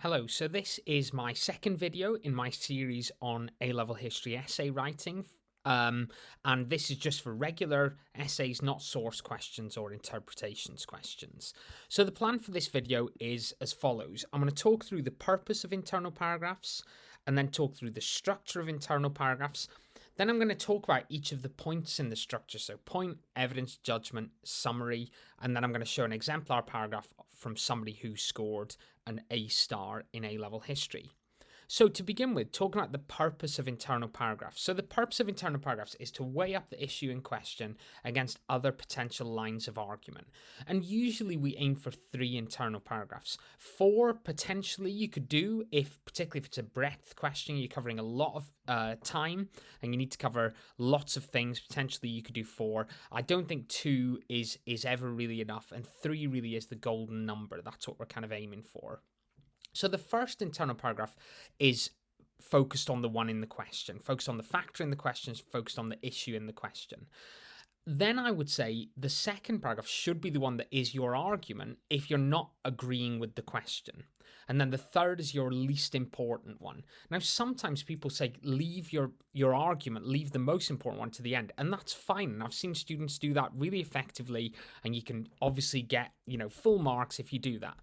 Hello, so this is my second video in my series on A-level history essay writing. And this is just for regular essays, not source questions or interpretations questions. So the plan for this video is as follows. I'm going to talk through the purpose of internal paragraphs and then talk through the structure of internal paragraphs. Then I'm going to talk about each of the points in the structure. So point, evidence, judgment, summary, and then I'm going to show an exemplar paragraph from somebody who scored an A star in A-level history. So to begin with, talking about the purpose of internal paragraphs. So the purpose of internal paragraphs is to weigh up the issue in question against other potential lines of argument. And usually we aim for 3 internal paragraphs. 4 potentially you could do, particularly if it's a breadth question, you're covering a lot of time and you need to cover lots of things. Potentially you could do 4. I don't think 2 is ever really enough, and 3 really is the golden number. That's what we're kind of aiming for. So the first internal paragraph is focused on the one in the question, focused on the factor in the question, focused on the issue in the question. Then I would say the second paragraph should be the one that is your argument if you're not agreeing with the question. And then the third is your least important one. Now, sometimes people say leave your argument, leave the most important one to the end, and that's fine. And I've seen students do that really effectively, and you can obviously get, full marks if you do that.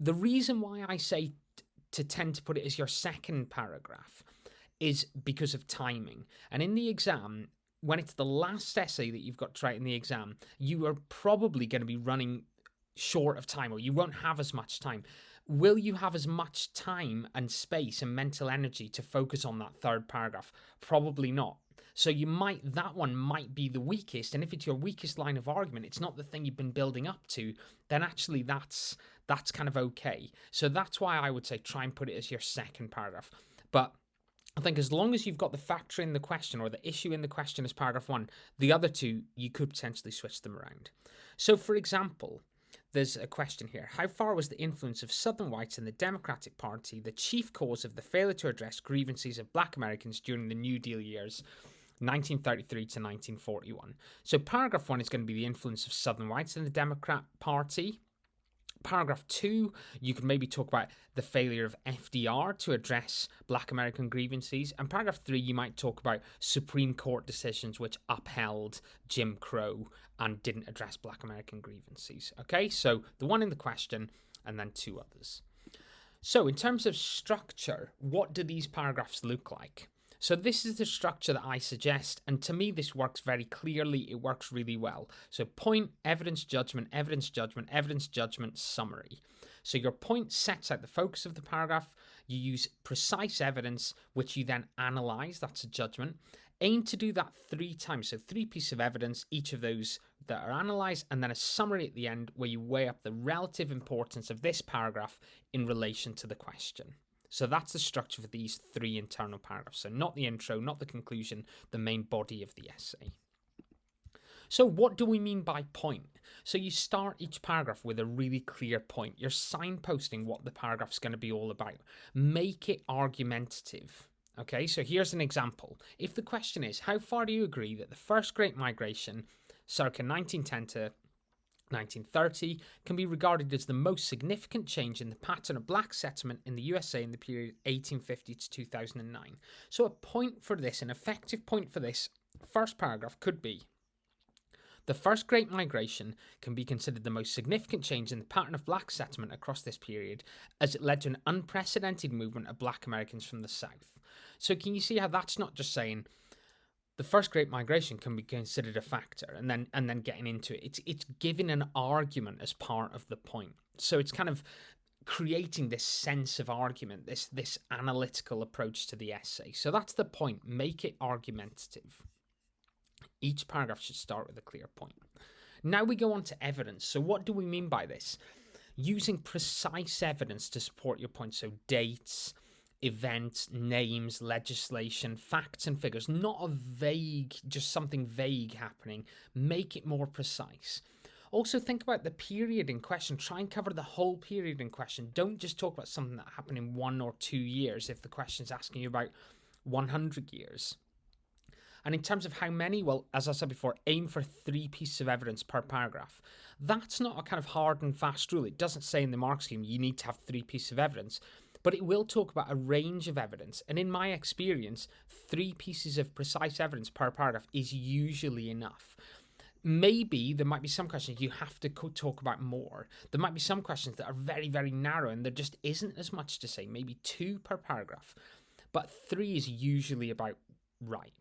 The reason why I say to tend to put it as your second paragraph is because of timing. And in the exam, when it's the last essay that you've got to write in the exam, you are probably going to be running short of time, or you won't have as much time. Will you have as much time and space and mental energy to focus on that third paragraph? Probably not. So that one might be the weakest, and if it's your weakest line of argument, it's not the thing you've been building up to, then actually that's kind of okay. So that's why I would say try and put it as your second paragraph. But I think as long as you've got the factor in the question or the issue in the question as paragraph 1, the other 2, you could potentially switch them around. So for example, there's a question here. How far was the influence of Southern whites in the Democratic Party the chief cause of the failure to address grievances of Black Americans during the New Deal years, 1933 to 1941? So paragraph 1 is going to be the influence of Southern whites in the Democrat Party. Paragraph 2, you could maybe talk about the failure of FDR to address Black American grievances. And paragraph 3, you might talk about Supreme Court decisions which upheld Jim Crow and didn't address Black American grievances. Okay, so the one in the question and then 2 others. So in terms of structure, what do these paragraphs look like? So this is the structure that I suggest, and to me this works very clearly. It works really well. So point, evidence, judgment, evidence, judgment, evidence, judgment, summary. So your point sets out the focus of the paragraph. You use precise evidence, which you then analyze. That's a judgment. Aim to do that 3 times. So 3 pieces of evidence, each of those that are analyzed, and then a summary at the end where you weigh up the relative importance of this paragraph in relation to the question. So that's the structure for these 3 internal paragraphs. So not the intro, not the conclusion, the main body of the essay. So what do we mean by point? So you start each paragraph with a really clear point. You're signposting what the paragraph's going to be all about. Make it argumentative. Okay, so here's an example. If the question is, how far do you agree that the first Great Migration, circa 1910 to 1930, can be regarded as the most significant change in the pattern of black settlement in the USA in the period 1850 to 2009. So a point for this, an effective point for this first paragraph could be, the first Great Migration can be considered the most significant change in the pattern of black settlement across this period, as it led to an unprecedented movement of Black Americans from the South. So can you see how that's not just saying the first Great Migration can be considered a factor, and then getting into it. It's giving an argument as part of the point. So it's kind of creating this sense of argument, this analytical approach to the essay. So that's the point. Make it argumentative. Each paragraph should start with a clear point. Now we go on to evidence. So what do we mean by this? Using precise evidence to support your point. So dates, events, names, legislation, facts and figures, not a vague, just something vague happening. Make it more precise. Also think about the period in question. Try and cover the whole period in question. Don't just talk about something that happened in 1 or 2 years if the question's asking you about 100 years. And in terms of how many, well, as I said before, aim for 3 pieces of evidence per paragraph. That's not a kind of hard and fast rule. It doesn't say in the mark scheme you need to have 3 pieces of evidence, but it will talk about a range of evidence. And in my experience, 3 pieces of precise evidence per paragraph is usually enough. Maybe there might be some questions you have to talk about more. There might be some questions that are very, very narrow and there just isn't as much to say, maybe 2 per paragraph. But 3 is usually about right.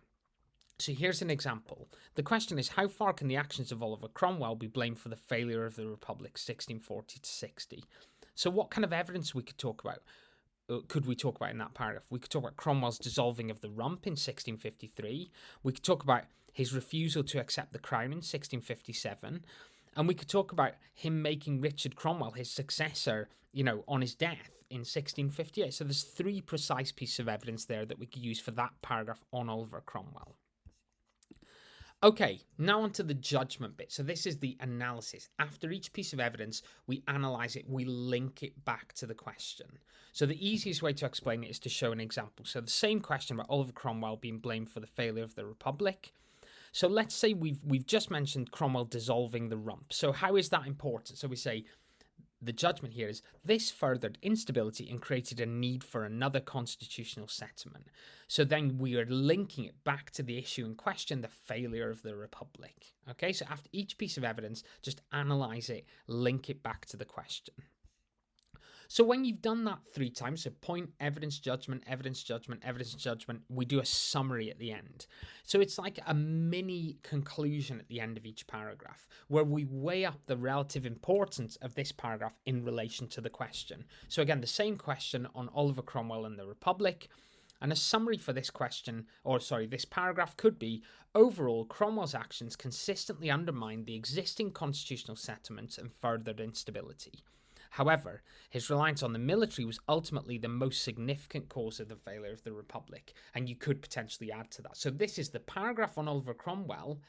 So here's an example. The question is, how far can the actions of Oliver Cromwell be blamed for the failure of the Republic 1640 to 60? So what kind of evidence we could talk about? Could we talk about in that paragraph? We could talk about Cromwell's dissolving of the rump in 1653. We could talk about his refusal to accept the crown in 1657. And we could talk about him making Richard Cromwell his successor, on his death in 1658. So there's 3 precise pieces of evidence there that we could use for that paragraph on Oliver Cromwell. Okay, now onto the judgment bit. So this is the analysis. After each piece of evidence, we analyze it, we link it back to the question. So the easiest way to explain it is to show an example. So the same question about Oliver Cromwell being blamed for the failure of the Republic. So let's say we've just mentioned Cromwell dissolving the rump. So how is that important? So we say the judgment here is this furthered instability and created a need for another constitutional settlement. So then we are linking it back to the issue in question, the failure of the Republic. Okay, so after each piece of evidence, just analyze it, link it back to the question. So when you've done that 3 times, so point, evidence, judgment, evidence, judgment, evidence, judgment, we do a summary at the end. So it's like a mini conclusion at the end of each paragraph where we weigh up the relative importance of this paragraph in relation to the question. So again, the same question on Oliver Cromwell and the Republic. And a summary for this this paragraph could be, overall, Cromwell's actions consistently undermined the existing constitutional settlements and furthered instability. However, his reliance on the military was ultimately the most significant cause of the failure of the Republic, and you could potentially add to that. So this is the paragraph on Oliver Cromwell,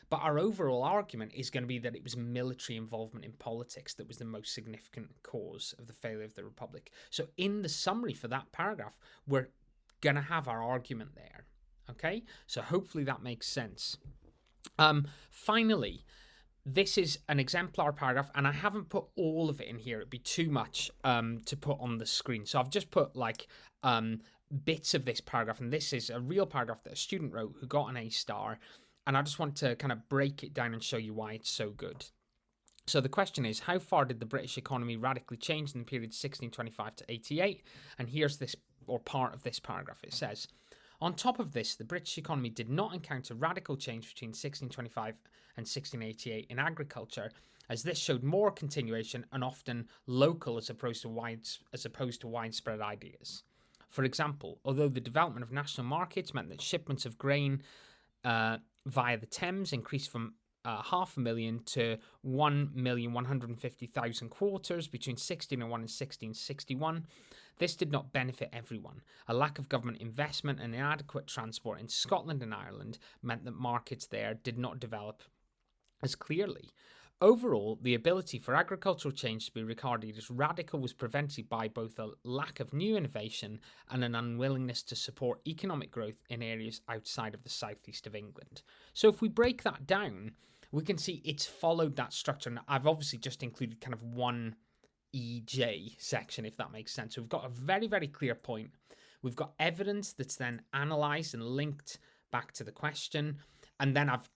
but our overall argument is going to be that it was military involvement in politics that was the most significant cause of the failure of the Republic. So in the summary for that paragraph, we're going to have our argument there. Okay, so hopefully that makes sense. Finally, this is an exemplar paragraph, and I haven't put all of it in here. It'd be too much to put on the screen. So I've just put bits of this paragraph, and this is a real paragraph that a student wrote who got an A star, and I just want to kind of break it down and show you why it's so good. So the question is, how far did the British economy radically change in the period 1625 to 88? And here's this, or part of this paragraph. It says, on top of this, the British economy did not encounter radical change between 1625 and 1688 in agriculture, as this showed more continuation and often local as opposed to widespread ideas. For example, although the development of national markets meant that shipments of grain via the Thames increased from 500,000 to 1,150,000 quarters between 1601 and 1661, this did not benefit everyone. A lack of government investment and inadequate transport in Scotland and Ireland meant that markets there did not develop as clearly. Overall, the ability for agricultural change to be regarded as radical was prevented by both a lack of new innovation and an unwillingness to support economic growth in areas outside of the southeast of England. So if we break that down, we can see it's followed that structure. And I've obviously just included kind of one EJ section, if that makes sense. So we've got a very, very clear point. We've got evidence that's then analysed and linked back to the question. And then I've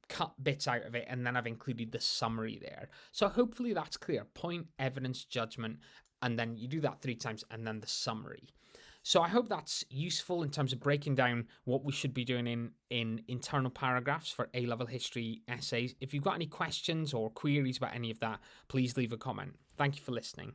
cut bits out of it, and then I've included the summary there. So hopefully that's clear. Point, evidence, judgment, and then you do that 3 times, and then the summary. So I hope that's useful in terms of breaking down what we should be doing in internal paragraphs for A-level history essays. If you've got any questions or queries about any of that, please leave a comment. Thank you for listening.